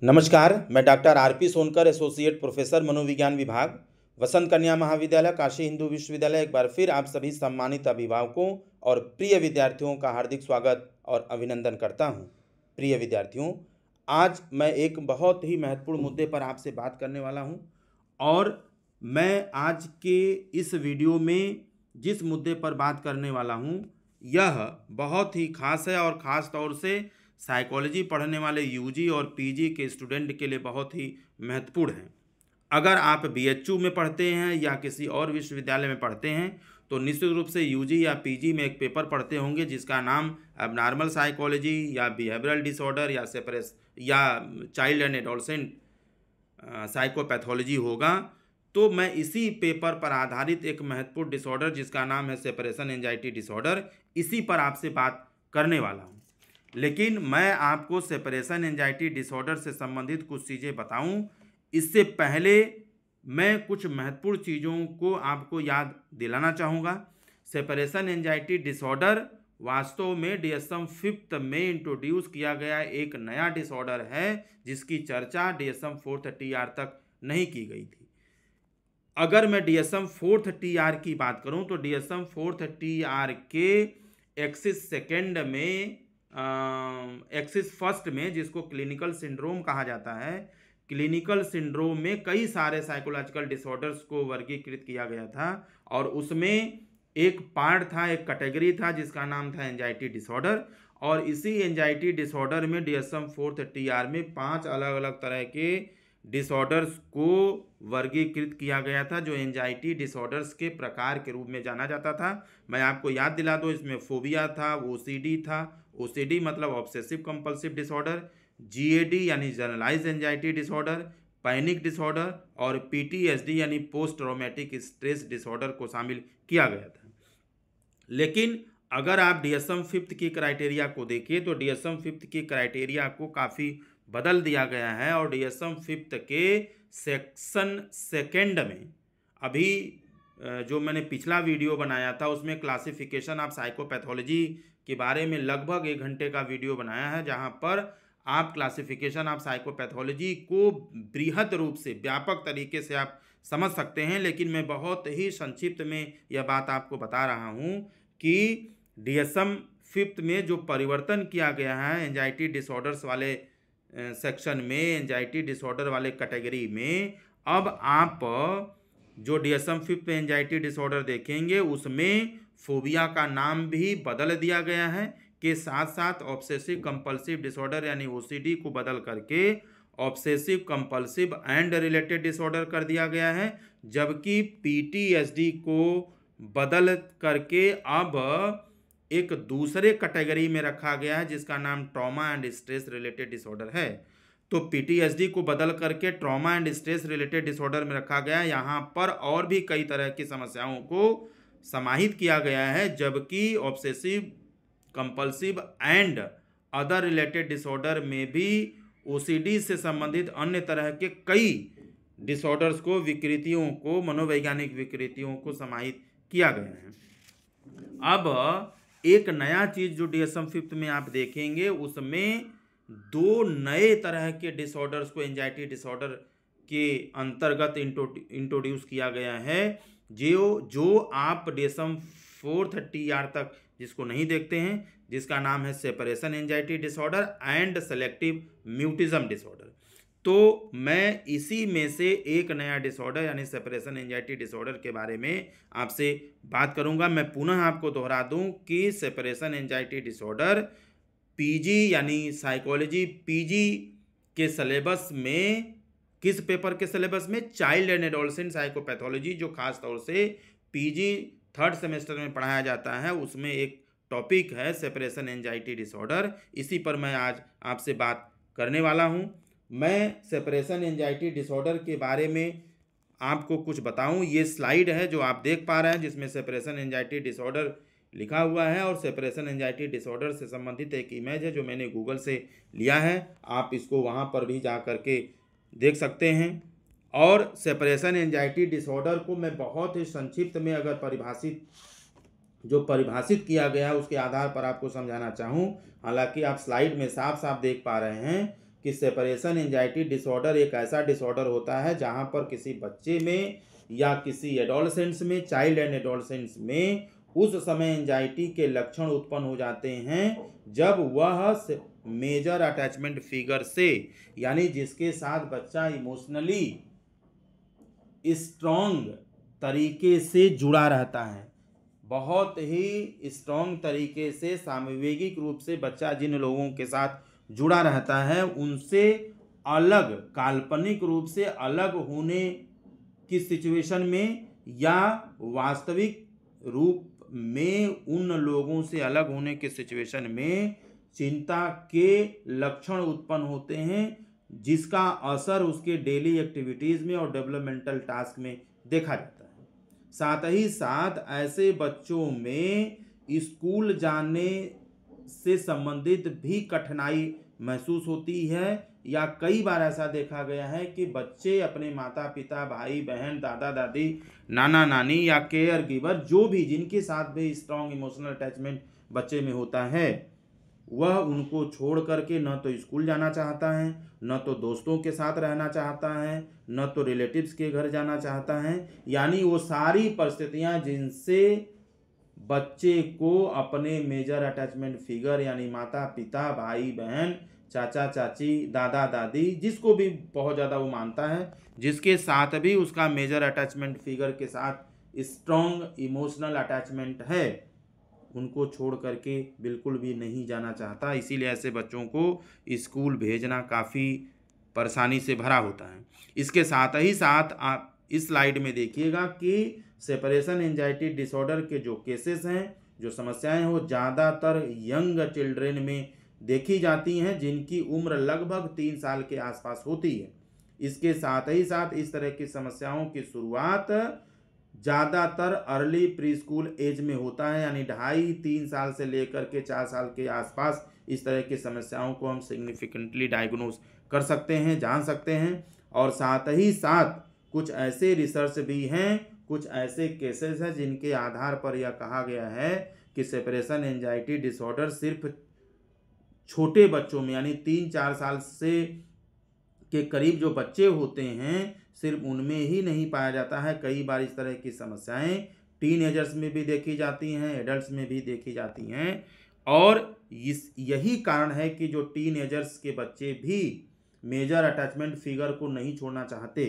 नमस्कार, मैं doctor RP Sonkar, associate professor मनोविज्ञान विभाग, वसंत कन्या महाविद्यालय, काशी हिंदू विश्वविद्यालय। एक बार फिर आप सभी सम्मानित अभिभावकों और प्रिय विद्यार्थियों का हार्दिक स्वागत और अभिनंदन करता हूं। प्रिय विद्यार्थियों, आज मैं एक बहुत ही महत्वपूर्ण मुद्दे पर आपसे बात करने वाला हूं और मैं आज के इस वीडियो में जिस मुद्दे पर बात करने वाला हूं यह बहुत ही खास है और ख़ास तौर से साइकोलॉजी पढ़ने वाले यूजी और पीजी के स्टूडेंट के लिए बहुत ही महत्वपूर्ण है। अगर आप बीएचयू में पढ़ते हैं या किसी और विश्वविद्यालय में पढ़ते हैं तो निश्चित रूप से यूजी या पीजी में एक पेपर पढ़ते होंगे जिसका नाम एबनॉर्मल साइकोलॉजी या बिहेवियरल डिसऑर्डर या चाइल्ड एंड एडोलसेंट साइकोपैथोलॉजी होगा। तो मैं इसी पेपर पर आधारित एक महत्वपूर्ण डिसऑर्डर जिसका नाम है सेपरेशन एंजाइटी डिसऑर्डर, इसी पर आपसे बात करने वाला हूँ। लेकिन मैं आपको सेपरेशन एंजाइटी डिसऑर्डर से संबंधित कुछ चीज़ें बताऊं, इससे पहले मैं कुछ महत्वपूर्ण चीज़ों को आपको याद दिलाना चाहूँगा। सेपरेशन एंजाइटी डिसऑर्डर वास्तव में DSM-5 में इंट्रोड्यूस किया गया एक नया डिसऑर्डर है जिसकी चर्चा DSM-4 TR तक नहीं की गई थी। अगर मैं DSM-4 TR की बात करूं तो DSM-4 TR के एक्सिस सेकेंड में एक्सिस फर्स्ट में, जिसको क्लिनिकल सिंड्रोम कहा जाता है, क्लिनिकल सिंड्रोम में कई सारे साइकोलॉजिकल डिसऑर्डर्स को वर्गीकृत किया गया था और उसमें एक पार्ट था, एक कैटेगरी था जिसका नाम था एंजाइटी डिसऑर्डर। और इसी एंजाइटी डिसऑर्डर में DSM-4 TR में 5 अलग अलग तरह के डिसऑर्डर्स को वर्गीकृत किया गया था जो एंजाइटी डिसऑर्डर्स के प्रकार के रूप में जाना जाता था। मैं आपको याद दिला दूं, इसमें फोबिया था, ओसीडी था, ओसीडी मतलब ऑब्सेसिव कंपल्सिव डिसऑर्डर, जीएडी यानी generalize anxiety disorder, panic disorder और पीटीएसडी यानी पोस्ट ट्रॉमेटिक स्ट्रेस डिसऑर्डर को शामिल किया गया था। लेकिन अगर आप DSM-5 की क्राइटेरिया को देखिए तो DSM-5 की क्राइटेरिया को काफ़ी बदल दिया गया है और DSM-5 के सेक्शन सेकेंड में, अभी जो मैंने पिछला वीडियो बनाया था उसमें क्लासिफिकेशन ऑफ साइकोपैथोलॉजी के बारे में लगभग 1 घंटे का वीडियो बनाया है जहां पर आप क्लासिफिकेशन ऑफ साइकोपैथोलॉजी को बृहद रूप से, व्यापक तरीके से आप समझ सकते हैं। लेकिन मैं बहुत ही संक्षिप्त में यह बात आपको बता रहा हूं कि DSM-5 में जो परिवर्तन किया गया है एंजाइटी डिसऑर्डर्स वाले सेक्शन में, एंजाइटी डिसऑर्डर वाले कैटेगरी में, अब आप जो DSM-5 में एंजाइटी डिसऑर्डर देखेंगे उसमें फोबिया का नाम भी बदल दिया गया है, के साथ साथ ऑब्सेसिव कंपल्सिव डिसऑर्डर यानी OCD को बदल करके obsessive compulsive and related disorder कर दिया गया है, जबकि PTSD को बदल करके अब एक दूसरे कैटेगरी में रखा गया है जिसका नाम trauma and stress related disorder है। तो PTSD को बदल करके trauma and stress related disorder में रखा गया है। यहाँ पर और भी कई तरह की समस्याओं को समाहित किया गया है, जबकि obsessive compulsive and other related disorder में भी OCD से संबंधित अन्य तरह के कई डिसऑर्डर्स को, विकृतियों को, मनोवैज्ञानिक विकृतियों को समाहित किया गया है। अब एक नया चीज़ जो DSM-5 में आप देखेंगे उसमें 2 नए तरह के डिसऑर्डर्स को एंजाइटी डिसऑर्डर के अंतर्गत इंट्रोड्यूस किया गया है, जो आप DSM-4 TR तक जिसको नहीं देखते हैं, जिसका नाम है separation anxiety disorder and selective mutism disorder. तो मैं इसी में से एक नया डिसऑर्डर यानी सेपरेशन एंजाइटी डिसऑर्डर के बारे में आपसे बात करूंगा। मैं पुनः आपको दोहरा दूं कि सेपरेशन एंजाइटी डिसऑर्डर पीजी यानी साइकोलॉजी पीजी के सिलेबस में, किस पेपर के सिलेबस में, चाइल्ड एंड एडोलसेंट साइकोपैथोलॉजी, जो खास तौर से पीजी 3rd सेमेस्टर में पढ़ाया जाता है, उसमें एक टॉपिक है सेपरेशन एंजाइटी डिसऑर्डर। इसी पर मैं आज आपसे बात करने वाला हूं। मैं सेपरेशन एंजाइटी डिसऑर्डर के बारे में आपको कुछ बताऊं। ये स्लाइड है जो आप देख पा रहे हैं जिसमें सेपरेशन एंजाइटी डिसऑर्डर लिखा हुआ है और सेपरेशन एंजाइटी डिसऑर्डर से संबंधित एक इमेज है जो मैंने गूगल से लिया है। आप इसको वहां पर भी जा करके देख सकते हैं। और सेपरेशन एंजाइटी डिसऑर्डर को मैं बहुत ही संक्षिप्त में अगर परिभाषित किया गया है उसके आधार पर आपको समझाना चाहूँ। हालांकि आप स्लाइड में साफ साफ देख पा रहे हैं कि सेपरेशन एंजाइटी डिसऑर्डर एक ऐसा डिसऑर्डर होता है जहाँ पर किसी बच्चे में या किसी एडोलसेंट्स में, चाइल्ड एंड एडोलसेंट्स में उस समय एंजाइटी के लक्षण उत्पन्न हो जाते हैं जब वह मेजर अटैचमेंट फिगर से, यानी जिसके साथ बच्चा इमोशनली स्ट्रॉन्ग तरीके से जुड़ा रहता है, बहुत ही स्ट्रॉन्ग तरीके से सामवेगिक रूप से बच्चा जिन लोगों के साथ जुड़ा रहता है उनसे अलग, काल्पनिक रूप से अलग होने की सिचुएशन में या वास्तविक रूप में उन लोगों से अलग होने के सिचुएशन में चिंता के लक्षण उत्पन्न होते हैं, जिसका असर उसके डेली एक्टिविटीज में और डेवलपमेंटल टास्क में देखा जाता है। साथ ही साथ ऐसे बच्चों में स्कूल जाने से संबंधित भी कठिनाई महसूस होती है, या कई बार ऐसा देखा गया है कि बच्चे अपने माता पिता, भाई बहन, दादा दादी, नाना नानी या केयर गिवर जो भी जिनके साथ भी स्ट्रॉन्ग इमोशनल अटैचमेंट बच्चे में होता है, वह उनको छोड़ करके न तो स्कूल जाना चाहता है, न तो दोस्तों के साथ रहना चाहता है, न तो रिलेटिव्स के घर जाना चाहता है। यानी वो सारी परिस्थितियां जिनसे बच्चे को अपने मेजर अटैचमेंट फिगर यानी माता पिता, भाई बहन, चाचा चाची, दादा दादी, जिसको भी बहुत ज़्यादा वो मानता है, जिसके साथ भी उसका मेजर अटैचमेंट फिगर के साथ स्ट्रॉन्ग इमोशनल अटैचमेंट है, उनको छोड़ करके बिल्कुल भी नहीं जाना चाहता। इसीलिए ऐसे बच्चों को स्कूल भेजना काफ़ी परेशानी से भरा होता है। इसके साथ ही साथ आप इस स्लाइड में देखिएगा कि सेपरेशन एंजाइटी डिसऑर्डर के जो केसेस हैं, जो समस्याएं हैं, वो ज़्यादातर यंग चिल्ड्रेन में देखी जाती हैं जिनकी उम्र लगभग 3 साल के आसपास होती है। इसके साथ ही साथ इस तरह की समस्याओं की शुरुआत ज़्यादातर अर्ली प्री स्कूल एज में होता है, यानी 2.5-3 साल से लेकर के 4 साल के आसपास इस तरह की समस्याओं को हम सिग्निफिकेंटली डायग्नोज कर सकते हैं, जान सकते हैं। और साथ ही साथ कुछ ऐसे रिसर्च भी हैं, कुछ ऐसे केसेस हैं जिनके आधार पर यह कहा गया है कि सेपरेशन एंजाइटी डिसऑर्डर सिर्फ छोटे बच्चों में, यानी 3-4 साल से के करीब जो बच्चे होते हैं, सिर्फ उनमें ही नहीं पाया जाता है। कई बार इस तरह की समस्याएं टीनएजर्स में भी देखी जाती हैं, एडल्ट्स में भी देखी जाती हैं। और यही कारण है कि जो टीनएजर्स के बच्चे भी मेजर अटैचमेंट फिगर को नहीं छोड़ना चाहते।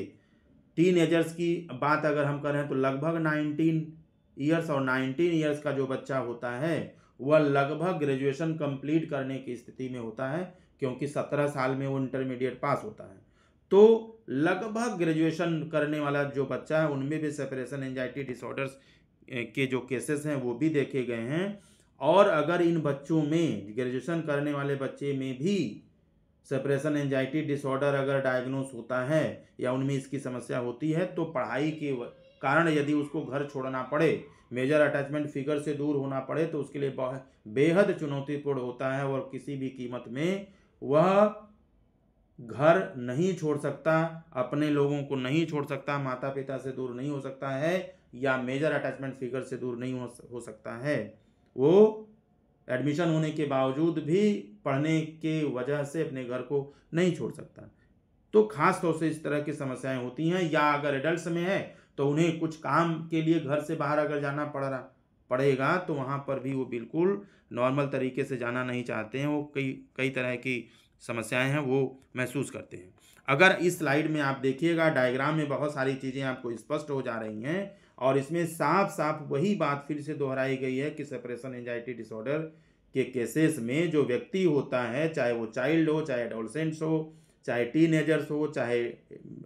टीनएजर्स की बात अगर हम करें तो लगभग 19 ईयर्स और 19 ईयर्स का जो बच्चा होता है वह लगभग ग्रेजुएशन कंप्लीट करने की स्थिति में होता है, क्योंकि 17 साल में वो इंटरमीडिएट पास होता है। तो लगभग ग्रेजुएशन करने वाला जो बच्चा है उनमें भी सेपरेशन एंजाइटी डिसऑर्डर्स के जो केसेस हैं वो भी देखे गए हैं। और अगर इन बच्चों में, ग्रेजुएशन करने वाले बच्चे में भी सेपरेशन एंजाइटी डिसऑर्डर अगर डायग्नोस होता है या उनमें इसकी समस्या होती है, तो पढ़ाई के कारण यदि उसको घर छोड़ना पड़े, मेजर अटैचमेंट फिगर से दूर होना पड़े, तो उसके लिए बेहद चुनौतीपूर्ण होता है और किसी भी कीमत में वह घर नहीं छोड़ सकता, अपने लोगों को नहीं छोड़ सकता, माता पिता से दूर नहीं हो सकता है, या मेजर अटैचमेंट फिगर से दूर नहीं हो सकता है। वो एडमिशन होने के बावजूद भी पढ़ने के वजह से अपने घर को नहीं छोड़ सकता। तो खास तौर से इस तरह की समस्याएं होती हैं। या अगर एडल्ट्स में है तो उन्हें कुछ काम के लिए घर से बाहर अगर जाना पड़ेगा तो वहाँ पर भी वो बिल्कुल नॉर्मल तरीके से जाना नहीं चाहते हैं। वो कई तरह की समस्याएं हैं वो महसूस करते हैं। अगर इस स्लाइड में आप देखिएगा, डायग्राम में बहुत सारी चीज़ें आपको स्पष्ट हो जा रही हैं और इसमें साफ साफ वही बात फिर से दोहराई गई है कि सेपरेशन एंजाइटी डिसऑर्डर के केसेस में जो व्यक्ति होता है, चाहे वो चाइल्ड हो, चाहे एडोलसेंट्स हो, चाहे टीनेजर्स हो, चाहे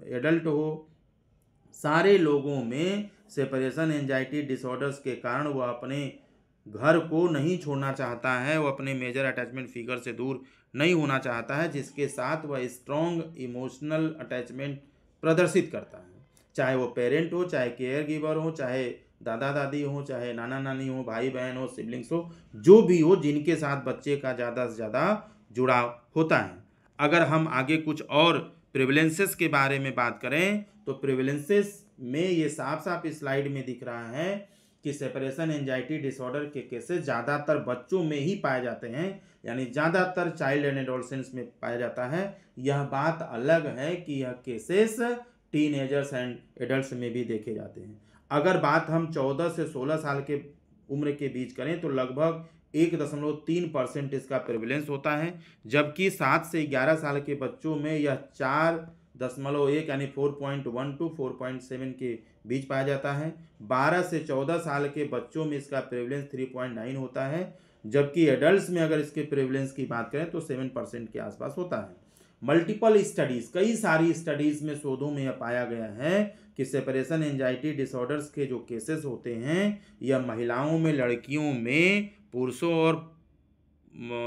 एडल्ट हो, सारे लोगों में सेपरेशन एंजाइटी डिसऑर्डर्स के कारण वह अपने घर को नहीं छोड़ना चाहता है, वो अपने मेजर अटैचमेंट फिगर से दूर नहीं होना चाहता है, जिसके साथ वह स्ट्रॉन्ग इमोशनल अटैचमेंट प्रदर्शित करता है। चाहे वो पेरेंट हो, चाहे केयर गिवर हो, चाहे दादा दादी हो, चाहे नाना नानी हो, भाई बहन हो, सिबलिंग्स हो, जो भी हो, जिनके साथ बच्चे का ज़्यादा से ज़्यादा जुड़ाव होता है। अगर हम आगे कुछ और प्रिवलेंसेस के बारे में बात करें तो प्रिवलेंसेस में ये साफ साफ इस स्लाइड में दिख रहा है कि सेपरेशन एंजाइटी डिसऑर्डर के केसेस ज़्यादातर बच्चों में ही पाए जाते हैं, यानी ज़्यादातर चाइल्ड एंड एडोलसेंस में पाया जाता है। यह बात अलग है कि यह केसेस टीनेजर्स एंड एडल्ट्स में भी देखे जाते हैं। अगर बात हम 14 से 16 साल के उम्र के बीच करें तो लगभग 1.3% इसका प्रेवलेंस होता है, जबकि 7 से 11 साल के बच्चों में यह 4.1 यानी 4.1 to 4.7 के बीच पाया जाता है। 12 से 14 साल के बच्चों में इसका प्रेवलेंस 3.9 होता है, जबकि एडल्ट्स में अगर इसके प्रेवलेंस की बात करें तो 7% के आसपास होता है। मल्टीपल स्टडीज़, कई सारी स्टडीज़ में, शोधों में यह पाया गया है कि सेपरेशन एंजाइटी डिसऑर्डर्स के जो केसेस होते हैं यह महिलाओं में, लड़कियों में, पुरुषों और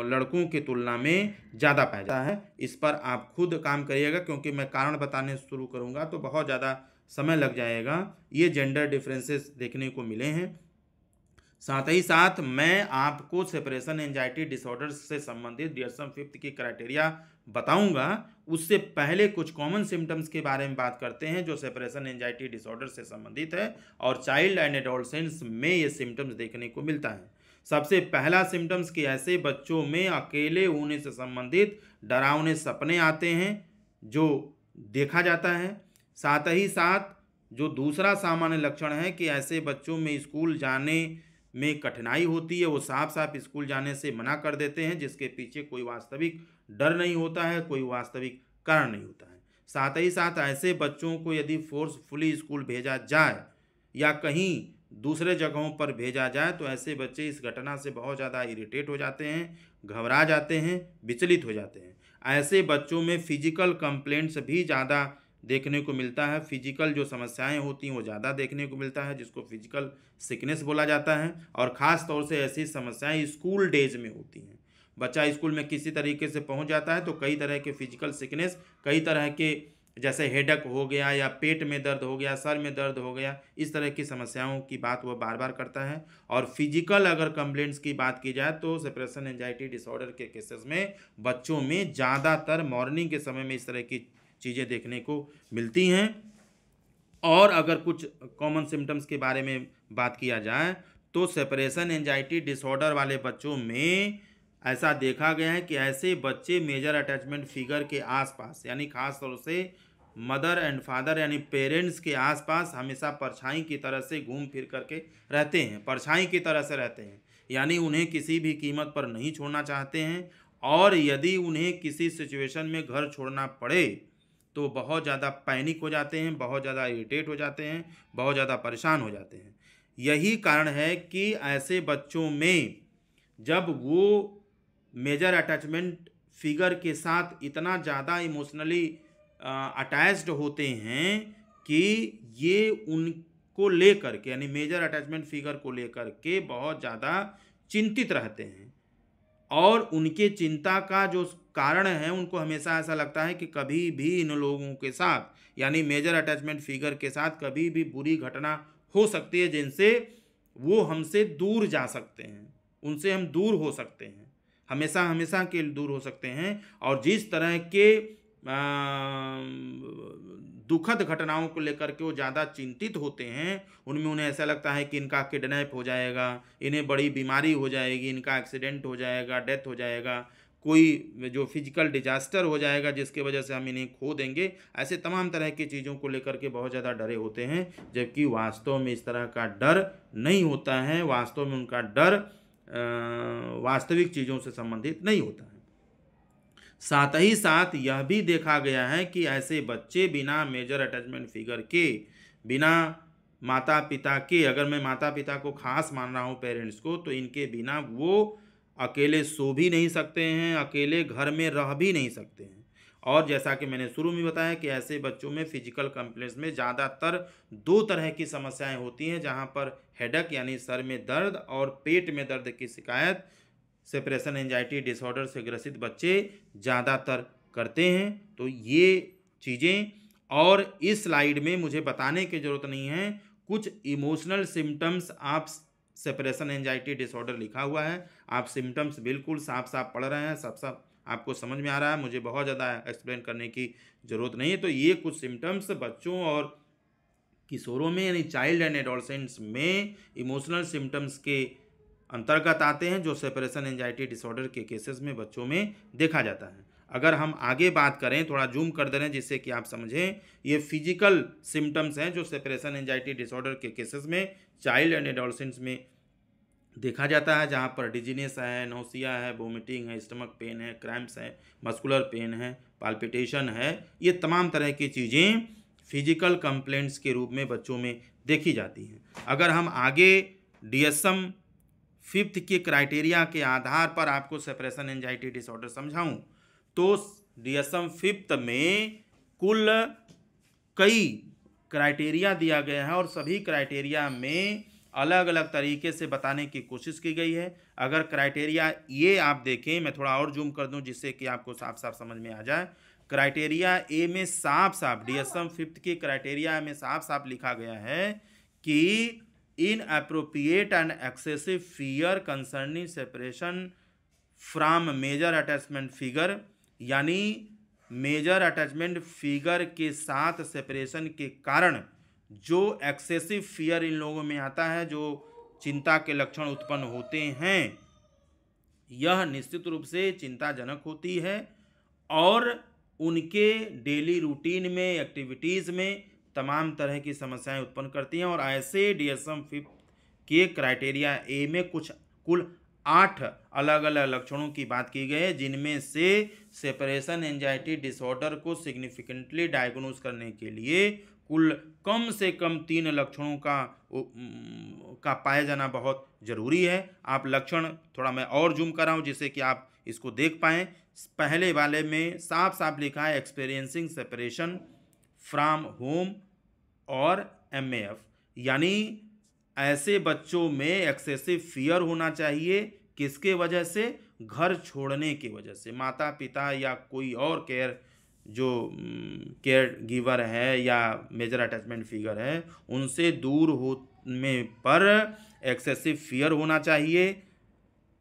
लड़कों की तुलना में ज़्यादा पाया जाता है। इस पर आप खुद काम करिएगा, क्योंकि मैं कारण बताने शुरू करूँगा तो बहुत ज़्यादा समय लग जाएगा। ये जेंडर डिफरेंसेस देखने को मिले हैं। साथ ही साथ मैं आपको सेपरेशन एंजाइटी डिसऑर्डर्स से संबंधित DSM-5 की क्राइटेरिया बताऊंगा। उससे पहले कुछ कॉमन सिम्टम्स के बारे में बात करते हैं जो सेपरेशन एंजाइटी डिसऑर्डर से संबंधित है और चाइल्ड एंड एडोलसेंट्स में ये सिम्टम्स देखने को मिलता है। सबसे पहला सिम्टम्स कि ऐसे बच्चों में अकेले होने से संबंधित डरावने सपने आते हैं जो देखा जाता है। साथ ही साथ जो दूसरा सामान्य लक्षण है कि ऐसे बच्चों में स्कूल जाने में कठिनाई होती है, वो साफ साफ स्कूल जाने से मना कर देते हैं, जिसके पीछे कोई वास्तविक डर नहीं होता है, कोई वास्तविक कारण नहीं होता है। साथ ही साथ ऐसे बच्चों को यदि फोर्सफुली स्कूल भेजा जाए या कहीं दूसरे जगहों पर भेजा जाए तो ऐसे बच्चे इस घटना से बहुत ज़्यादा इरिटेट हो जाते हैं, घबरा जाते हैं, विचलित हो जाते हैं। ऐसे बच्चों में फिजिकल कंप्लेंट्स भी ज़्यादा देखने को मिलता है। फिजिकल जो समस्याएं होती हैं वो ज़्यादा देखने को मिलता है, जिसको फिजिकल सिकनेस बोला जाता है। और ख़ास तौर से ऐसी समस्याएं स्कूल डेज में होती हैं। बच्चा स्कूल में किसी तरीके से पहुंच जाता है तो कई तरह के फिजिकल सिकनेस, कई तरह के जैसे हेडेक हो गया या पेट में दर्द हो गया, सर में दर्द हो गया, इस तरह की समस्याओं की बात वह बार बार करता है। और फिजिकल अगर कंप्लेंट्स की बात की जाए तो सेपरेशन एंजाइटी डिसऑर्डर के केसेस में बच्चों में ज़्यादातर मॉर्निंग के समय में इस तरह की चीज़ें देखने को मिलती हैं। और अगर कुछ कॉमन सिम्टम्स के बारे में बात किया जाए तो सेपरेशन एंजाइटी डिसऑर्डर वाले बच्चों में ऐसा देखा गया है कि ऐसे बच्चे मेजर अटैचमेंट फिगर के आसपास, यानी खास तौर से मदर एंड फादर यानी पेरेंट्स के आसपास हमेशा परछाई की तरह से घूम फिर करके रहते हैं, परछाई की तरह से रहते हैं, यानी उन्हें किसी भी कीमत पर नहीं छोड़ना चाहते हैं। और यदि उन्हें किसी सिचुएशन में घर छोड़ना पड़े तो बहुत ज़्यादा पैनिक हो जाते हैं, बहुत ज़्यादा इरिटेट हो जाते हैं, बहुत ज़्यादा परेशान हो जाते हैं। यही कारण है कि ऐसे बच्चों में जब वो मेजर अटैचमेंट फिगर के साथ इतना ज़्यादा इमोशनली अटैच्ड होते हैं कि ये उनको लेकर के, यानी मेजर अटैचमेंट फिगर को लेकर के बहुत ज़्यादा चिंतित रहते हैं। और उनके चिंता का जो कारण है, उनको हमेशा ऐसा लगता है कि कभी भी इन लोगों के साथ, यानी मेजर अटैचमेंट फिगर के साथ कभी भी बुरी घटना हो सकती है जिनसे वो हमसे दूर जा सकते हैं, उनसे हम दूर हो सकते हैं, हमेशा हमेशा के दूर हो सकते हैं। और जिस तरह के दुखद घटनाओं को लेकर के वो ज़्यादा चिंतित होते हैं, उनमें उन्हें ऐसा लगता है कि इनका किडनैप हो जाएगा, इन्हें बड़ी बीमारी हो जाएगी, इनका एक्सीडेंट हो जाएगा, डेथ हो जाएगा, कोई जो फिजिकल डिजास्टर हो जाएगा जिसकी वजह से हम इन्हें खो देंगे। ऐसे तमाम तरह की चीज़ों को लेकर के बहुत ज़्यादा डरे होते हैं, जबकि वास्तव में इस तरह का डर नहीं होता है। वास्तव में उनका डर वास्तविक चीज़ों से संबंधित नहीं होता है। साथ ही साथ यह भी देखा गया है कि ऐसे बच्चे बिना मेजर अटैचमेंट फिगर के, बिना माता पिता के, अगर मैं माता पिता को खास मान रहा हूँ पेरेंट्स को, तो इनके बिना वो अकेले सो भी नहीं सकते हैं, अकेले घर में रह भी नहीं सकते हैं। और जैसा कि मैंने शुरू में बताया कि ऐसे बच्चों में फिजिकल कंप्लेंट्स में ज़्यादातर 2 तरह की समस्याएं होती हैं, जहां पर हेडेक यानी सर में दर्द और पेट में दर्द की शिकायत सेपरेशन एंजाइटी डिसऑर्डर से ग्रसित बच्चे ज़्यादातर करते हैं। तो ये चीज़ें, और इस स्लाइड में मुझे बताने की ज़रूरत नहीं है, कुछ इमोशनल सिम्टम्स आप सेपरेशन एंजाइटी डिसऑर्डर लिखा हुआ है, आप सिम्टम्स बिल्कुल साफ साफ पढ़ रहे हैं, सब सब आपको समझ में आ रहा है, मुझे बहुत ज़्यादा एक्सप्लेन करने की ज़रूरत नहीं है। तो ये कुछ सिम्टम्स बच्चों और किशोरों में यानी चाइल्ड एंड एडोलसेंट्स में इमोशनल सिम्टम्स के अंतर्गत आते हैं, जो सेपरेशन एंजाइटी डिसऑर्डर के केसेस में बच्चों में देखा जाता है। अगर हम आगे बात करें, थोड़ा जूम कर दे रहे हैं जिससे कि आप समझें, ये फिजिकल सिम्टम्स हैं जो सेपरेशन एंजाइटी डिसऑर्डर के केसेस में चाइल्ड एंड एडोलसेंट्स में देखा जाता है, जहाँ पर डिजीनेस है, नौसिया है, वोमिटिंग है, स्टमक पेन है, क्रैम्प्स है, मस्कुलर पेन है, पाल्पिटेशन है। ये तमाम तरह की चीज़ें फिजिकल कंप्लेंट्स के रूप में बच्चों में देखी जाती हैं। अगर हम आगे DSM 5th के क्राइटेरिया के आधार पर आपको सेपरेशन एंजाइटी डिसऑर्डर समझाऊं, तो DSM 5th में कुल कई क्राइटेरिया दिया गया है और सभी क्राइटेरिया में अलग अलग तरीके से बताने की कोशिश की गई है। अगर क्राइटेरिया ये आप देखें, मैं थोड़ा और जूम कर दूं जिससे कि आपको साफ साफ समझ में आ जाए। क्राइटेरिया ए में साफ साफ DSM 5th के क्राइटेरिया में साफ साफ लिखा गया है कि inappropriate and excessive fear concerning separation from major attachment figure, यानी मेजर अटैचमेंट फिगर के साथ सेपरेशन के कारण जो एक्सेसिव फियर इन लोगों में आता है, जो चिंता के लक्षण उत्पन्न होते हैं, यह निश्चित रूप से चिंताजनक होती है और उनके डेली रूटीन में, एक्टिविटीज़ में तमाम तरह की समस्याएं उत्पन्न करती हैं। और ऐसे DSM 5 के क्राइटेरिया ए में कुल 8 अलग अलग लक्षणों की बात की गई है, जिनमें से सेपरेशन एंजाइटी डिसऑर्डर को सिग्निफिकेंटली डायग्नोज करने के लिए कुल कम से कम 3 लक्षणों का पाया जाना बहुत ज़रूरी है। आप लक्षण थोड़ा मैं और जूम कर रहा हूँ जिससे कि आप इसको देख पाएँ। पहले वाले में साफ साफ लिखा है एक्सपीरियंसिंग सेपरेशन फ्रॉम होम और MAF, यानी ऐसे बच्चों में एक्सेसिव फियर होना चाहिए। किसके वजह से? घर छोड़ने की वजह से। माता पिता या कोई और केयर गिवर है या मेजर अटैचमेंट फिगर है, उनसे दूर होने पर एक्सेसिव फियर होना चाहिए।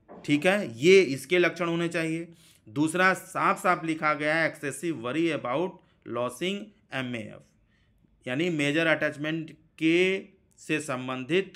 ठीक है, ये इसके लक्षण होने चाहिए। दूसरा साफ साफ लिखा गया है excessive worry about losing MAF, यानी मेजर अटैचमेंट के से संबंधित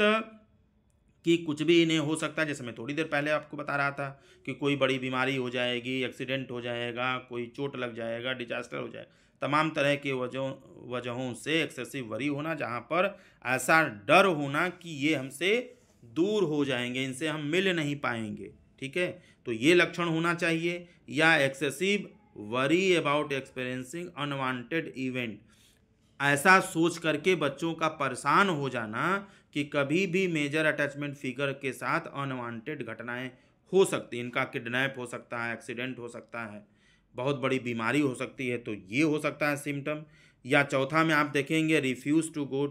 कि कुछ भी इन्हें हो सकता है। जैसे मैं थोड़ी देर पहले आपको बता रहा था कि कोई बड़ी बीमारी हो जाएगी, एक्सीडेंट हो जाएगा, कोई चोट लग जाएगा, डिजास्टर हो जाएगा, तमाम तरह के वजहों से एक्सेसिव वरी होना, जहाँ पर ऐसा डर होना कि ये हमसे दूर हो जाएंगे, इनसे हम मिल नहीं पाएंगे। ठीक है, तो ये लक्षण होना चाहिए। या excessive worry about experiencing unwanted event, ऐसा सोच करके बच्चों का परेशान हो जाना कि कभी भी मेजर अटैचमेंट फिगर के साथ अनवांटेड घटनाएं हो सकती हैं। इनका किडनैप हो सकता है, एक्सीडेंट हो सकता है, बहुत बड़ी बीमारी हो सकती है, तो ये हो सकता है सिम्टम। या चौथा में आप देखेंगे refuse to go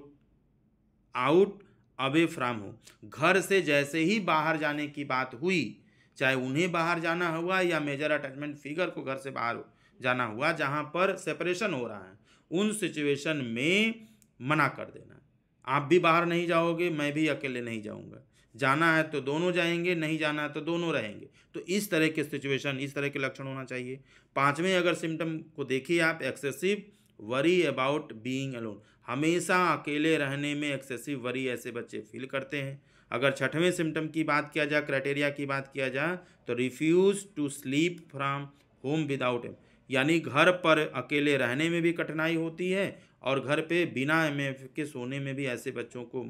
out away from home, घर से जैसे ही बाहर जाने की बात हुई, चाहे उन्हें बाहर जाना हुआ या मेजर अटैचमेंट फिगर को घर से बाहर जाना हुआ जहाँ पर सेपरेशन हो रहा है, उन सिचुएशन में मना कर देना। आप भी बाहर नहीं जाओगे, मैं भी अकेले नहीं जाऊंगा, जाना है तो दोनों जाएंगे, नहीं जाना है तो दोनों रहेंगे। तो इस तरह के सिचुएशन, इस तरह के लक्षण होना चाहिए। पांचवें अगर सिम्टम को देखिए आप, excessive worry about being alone, हमेशा अकेले रहने में एक्सेसिव वरी ऐसे बच्चे फील करते हैं। अगर छठवें सिम्टम की बात किया जाए, क्राइटेरिया की बात किया जाए, तो refuse to sleep from home without him, यानी घर पर अकेले रहने में भी कठिनाई होती है और घर पे बिना MAF के सोने में भी ऐसे बच्चों को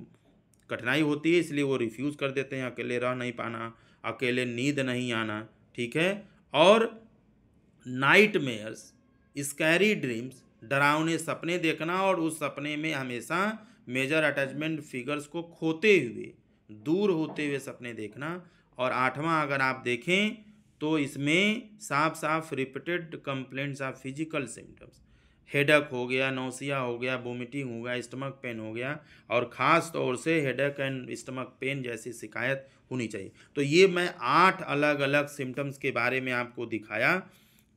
कठिनाई होती है, इसलिए वो रिफ्यूज़ कर देते हैं, अकेले रह नहीं पाना, अकेले नींद नहीं आना। ठीक है, और नाइटमेयर्स, स्कैरी ड्रीम्स, डरावने सपने देखना और उस सपने में हमेशा मेजर अटैचमेंट फिगर्स को खोते हुए, दूर होते हुए सपने देखना। और आठवां अगर आप देखें तो इसमें साफ साफ repeated complaints of physical symptoms, headache हो गया, नौसिया हो गया, वोमिटिंग हो गया, स्टमक पेन हो गया, और ख़ास तौर से हेडेक एंड स्टमक पेन जैसी शिकायत होनी चाहिए। तो ये मैं 8 अलग अलग सिम्टम्स के बारे में आपको दिखाया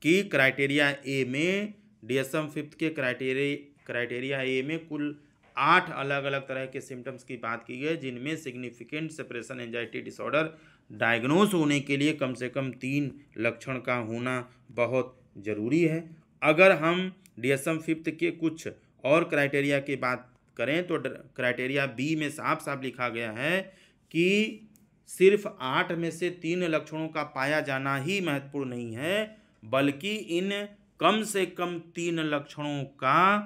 कि क्राइटेरिया ए में, DSM 5th के क्राइटेरिया ए में कुल 8 अलग अलग तरह के सिम्टम्स की बात की गई, जिनमें significant separation anxiety disorder diagnose होने के लिए कम से कम 3 लक्षण का होना बहुत ज़रूरी है। अगर हम DSM 5th के कुछ और क्राइटेरिया की बात करें तो क्राइटेरिया बी में साफ साफ लिखा गया है कि सिर्फ 8 में से 3 लक्षणों का पाया जाना ही महत्वपूर्ण नहीं है, बल्कि इन कम से कम 3 लक्षणों का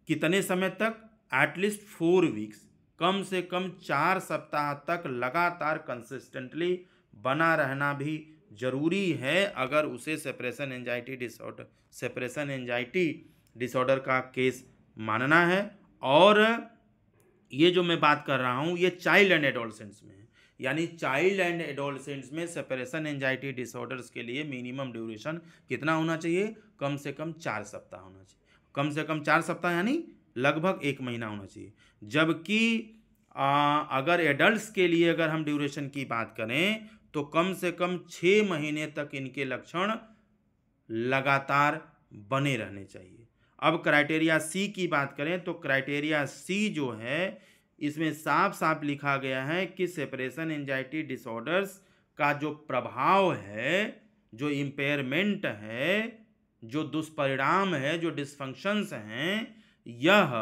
कितने समय तक, एटलीस्ट 4 वीक्स, कम से कम 4 सप्ताह तक लगातार कंसिस्टेंटली बना रहना भी जरूरी है अगर उसे सेपरेशन एंजाइटी डिसऑर्डर का केस मानना है। और ये जो मैं बात कर रहा हूँ ये चाइल्ड एंड एडोलसेंट्स में है, यानी चाइल्ड एंड एडोलसेंट्स में सेपरेशन एंजाइटी डिसऑर्डर्स के लिए मिनिमम ड्यूरेशन कितना होना चाहिए, कम से कम 4 सप्ताह होना चाहिए। कम से कम 4 सप्ताह यानी लगभग 1 महीना होना चाहिए। जबकि अगर एडल्ट्स के लिए अगर हम ड्यूरेशन की बात करें तो कम से कम 6 महीने तक इनके लक्षण लगातार बने रहने चाहिए। अब क्राइटेरिया सी की बात करें तो क्राइटेरिया सी जो है इसमें साफ साफ लिखा गया है कि सेपरेशन एंजाइटी डिसऑर्डर्स का जो प्रभाव है, जो इम्पेयरमेंट है, जो दुष्परिणाम है, जो डिसफंक्शंस हैं, यह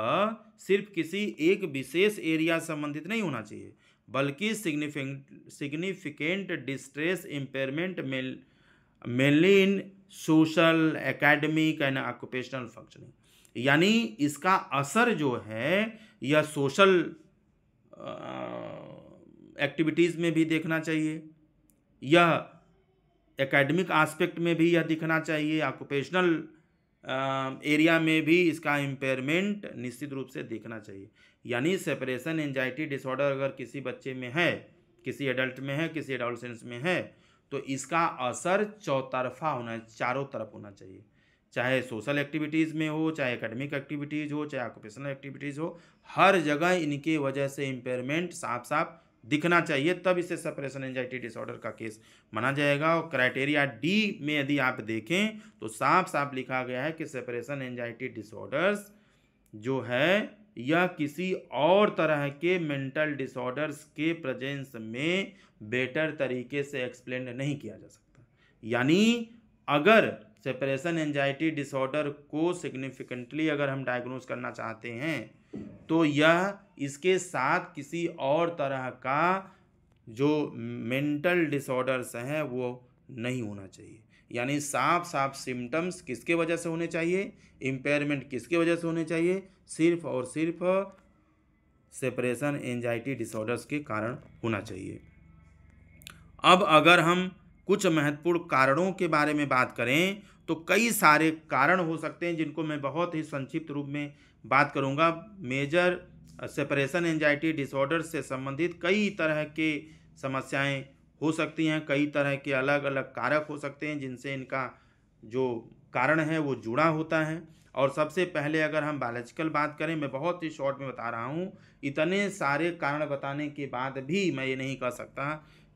सिर्फ किसी एक विशेष एरिया संबंधित नहीं होना चाहिए, बल्कि significant distress impairment mainly in social, academic and occupational functioning, यानी इसका असर जो है यह सोशल एक्टिविटीज़ में भी देखना चाहिए, यह एकेडमिक एस्पेक्ट में भी यह दिखना चाहिए, ऑक्यूपेशनल एरिया में भी इसका इम्पेयरमेंट निश्चित रूप से देखना चाहिए। यानी सेपरेशन एंजाइटी डिसऑर्डर अगर किसी बच्चे में है, किसी एडल्ट में है, किसी एडोलसेंस में है, तो इसका असर चौतरफा होना, चारों तरफ होना चाहिए, चाहे सोशल एक्टिविटीज़ में हो, चाहे एकेडमिक एक्टिविटीज़ हो, चाहे ऑक्यूपेशनल एक्टिविटीज़ हो, हर जगह इनके वजह से इम्पेयरमेंट साफ साफ दिखना चाहिए, तब इसे सेपरेशन एंजाइटी डिसऑर्डर का केस माना जाएगा। और क्राइटेरिया डी में यदि आप देखें तो साफ साफ लिखा गया है कि सेपरेशन एंजाइटी डिसऑर्डर्स जो है यह किसी और तरह के मेंटल डिसऑर्डर्स के प्रेजेंस में बेटर तरीके से एक्सप्लेन नहीं किया जा सकता। यानी अगर सेपरेशन एंजाइटी डिसऑर्डर को सिग्निफिकेंटली अगर हम डायग्नोज करना चाहते हैं तो यह इसके साथ किसी और तरह का जो मेंटल डिसऑर्डर्स हैं वो नहीं होना चाहिए। यानी साफ साफ सिम्टम्स किसके वजह से होने चाहिए, इम्पेयरमेंट किसके वजह से होने चाहिए, सिर्फ और सिर्फ सेपरेशन एंजाइटी डिसऑर्डर्स के कारण होना चाहिए। अब अगर हम कुछ महत्वपूर्ण कारणों के बारे में बात करें तो कई सारे कारण हो सकते हैं जिनको मैं बहुत ही संक्षिप्त रूप में बात करूंगा। मेजर सेपरेशन एंजाइटी डिसऑर्डर से संबंधित कई तरह के समस्याएं हो सकती हैं, कई तरह के अलग अलग कारक हो सकते हैं जिनसे इनका जो कारण है वो जुड़ा होता है। और सबसे पहले अगर हम बायोलॉजिकल बात करें, मैं बहुत ही शॉर्ट में बता रहा हूँ, इतने सारे कारण बताने के बाद भी मैं ये नहीं कह सकता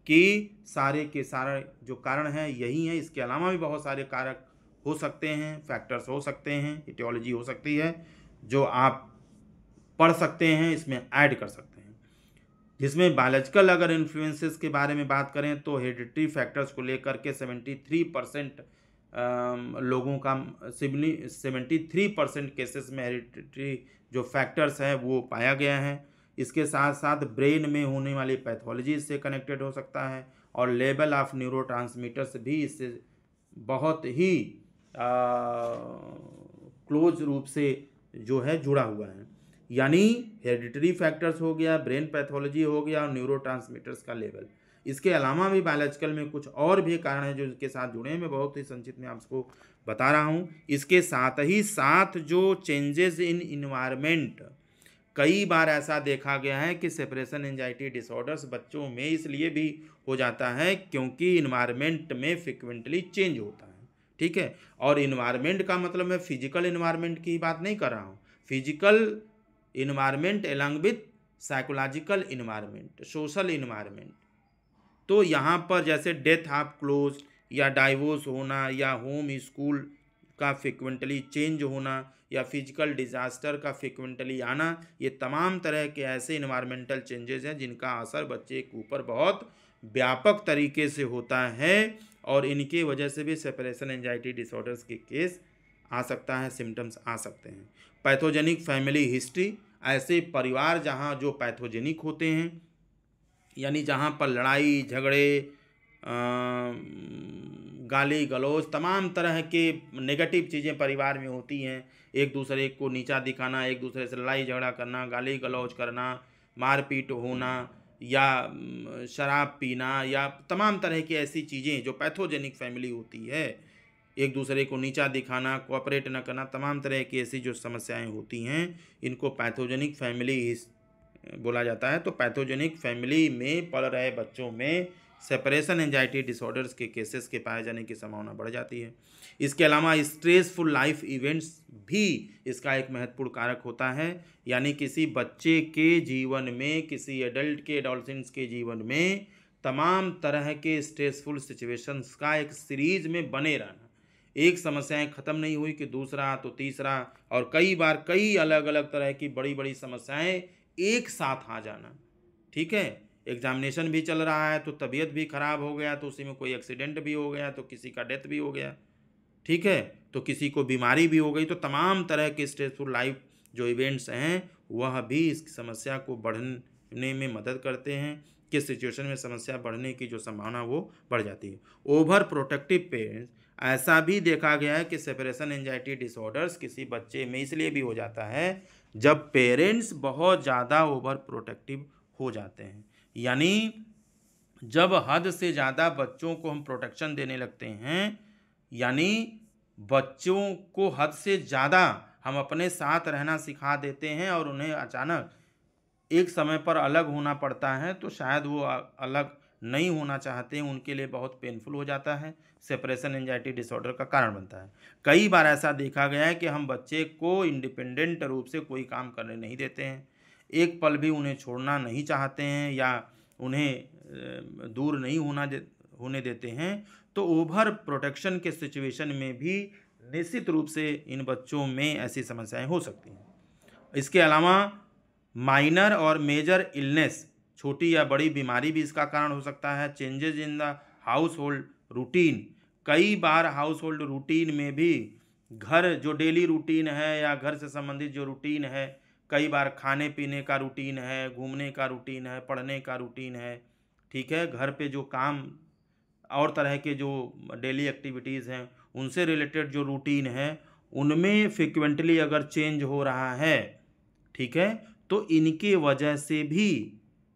कि सारे के सारे जो कारण हैं यही हैं। इसके अलावा भी बहुत सारे कारक हो सकते हैं, फैक्टर्स हो सकते हैं, इटियोलॉजी हो सकती है जो आप पढ़ सकते हैं, इसमें ऐड कर सकते हैं। जिसमें बायोलॉजिकल अगर इन्फ्लुएंसेस के बारे में बात करें तो हेरिडिटरी फैक्टर्स को लेकर के 73% लोगों का 73% केसेस में हेरिडिटरी जो फैक्टर्स हैं वो पाया गया है। इसके साथ साथ ब्रेन में होने वाली पैथोलॉजी से कनेक्टेड हो सकता है और लेवल ऑफ न्यूरोट्रांसमीटर्स भी इससे बहुत ही क्लोज रूप से जो है जुड़ा हुआ है। यानी हेरिडिटरी फैक्टर्स हो गया, ब्रेन पैथोलॉजी हो गया और न्यूरोट्रांसमीटर्स का लेवल। इसके अलावा भी बायोलॉजिकल में कुछ और भी कारण हैं जो इसके साथ जुड़े हैं, मैं बहुत ही संक्षिप्त में आपको बता रहा हूँ। इसके साथ ही साथ जो चेंजेस इन इन्वायरमेंट, कई बार ऐसा देखा गया है कि सेपरेशन एंजाइटी डिसऑर्डर्स बच्चों में इसलिए भी हो जाता है क्योंकि इन्वायरमेंट में फ्रिक्वेंटली चेंज होता है, ठीक है। और इन्वायरमेंट का मतलब मैं फिजिकल इन्वायरमेंट की बात नहीं कर रहा हूँ, physical environment along with psychological environment, social environment. तो यहाँ पर जैसे डेथ ऑफ क्लोज या डाइवोर्स होना या होम स्कूल का फ्रिक्वेंटली चेंज होना या फिजिकल डिजास्टर का फ्रिक्वेंटली आना, ये तमाम तरह के ऐसे इन्वायरमेंटल चेंजेस हैं जिनका असर बच्चे के ऊपर बहुत व्यापक तरीके से होता है और इनके वजह से भी सेपरेशन एंजाइटी डिसऑर्डर्स के केस आ सकता है, सिम्टम्स आ सकते हैं। पैथोजेनिक फैमिली हिस्ट्री, ऐसे परिवार जहाँ जो पैथोजेनिक होते हैं, यानी जहाँ पर लड़ाई झगड़े, गाली गलौज, तमाम तरह के नेगेटिव चीज़ें परिवार में होती हैं, एक दूसरे को नीचा दिखाना, एक दूसरे से लड़ाई झगड़ा करना, गाली गलौज करना, मारपीट होना, या शराब पीना, या तमाम तरह की ऐसी चीज़ें जो पैथोजेनिक फैमिली होती है, एक दूसरे को नीचा दिखाना, कोऑपरेट न करना, तमाम तरह की ऐसी जो समस्याएं होती हैं, इनको पैथोजेनिक फैमिली बोला जाता है। तो पैथोजेनिक फैमिली में पल रहे बच्चों में सेपरेशन एंजाइटी डिसऑर्डर्स के केसेस के पाए जाने की संभावना बढ़ जाती है। इसके अलावा स्ट्रेसफुल लाइफ इवेंट्स भी इसका एक महत्वपूर्ण कारक होता है, यानी किसी बच्चे के जीवन में, किसी एडल्ट के, एडोलसेंट्स के जीवन में तमाम तरह के स्ट्रेसफुल सिचुएशंस का एक सीरीज में बने रहना, एक समस्याएं ख़त्म नहीं हुई कि दूसरा तो तीसरा, और कई बार कई अलग अलग तरह की बड़ी बड़ी समस्याएं एक साथ आ जाना। ठीक है, एग्जामिनेशन भी चल रहा है तो तबीयत भी खराब हो गया, तो उसी में कोई एक्सीडेंट भी हो गया, तो किसी का डेथ भी हो गया, ठीक है, तो किसी को बीमारी भी हो गई, तो तमाम तरह के स्ट्रेसफुल लाइफ जो इवेंट्स हैं वह भी इस समस्या को बढ़ने में मदद करते हैं, कि सिचुएशन में समस्या बढ़ने की जो संभावना वो बढ़ जाती है। ओवर प्रोटेक्टिव पेरेंट्स, ऐसा भी देखा गया है कि सेपरेशन एंजाइटी डिसऑर्डर्स किसी बच्चे में इसलिए भी हो जाता है जब पेरेंट्स बहुत ज़्यादा ओवर प्रोटेक्टिव हो जाते हैं, यानी जब हद से ज़्यादा बच्चों को हम प्रोटेक्शन देने लगते हैं, यानी बच्चों को हद से ज़्यादा हम अपने साथ रहना सिखा देते हैं और उन्हें अचानक एक समय पर अलग होना पड़ता है, तो शायद वो अलग नहीं होना चाहते हैं, उनके लिए बहुत पेनफुल हो जाता है, सेपरेशन एंजाइटी डिसऑर्डर का कारण बनता है। कई बार ऐसा देखा गया है कि हम बच्चे को इंडिपेंडेंट रूप से कोई काम करने नहीं देते हैं, एक पल भी उन्हें छोड़ना नहीं चाहते हैं, या उन्हें दूर नहीं होने देते हैं, तो ओवर प्रोटेक्शन के सिचुएशन में भी निश्चित रूप से इन बच्चों में ऐसी समस्याएं हो सकती हैं। इसके अलावा माइनर और मेजर इलनेस, छोटी या बड़ी बीमारी भी इसका कारण हो सकता है। Changes in the house hold routine, कई बार हाउस होल्ड रूटीन में भी, घर जो डेली रूटीन है या घर से संबंधित जो रूटीन है, कई बार खाने पीने का रूटीन है, घूमने का रूटीन है, पढ़ने का रूटीन है, ठीक है, घर पे जो काम और तरह के जो डेली एक्टिविटीज़ हैं उनसे रिलेटेड जो रूटीन है, उनमें फ्रिक्वेंटली अगर चेंज हो रहा है, ठीक है, तो इनके वजह से भी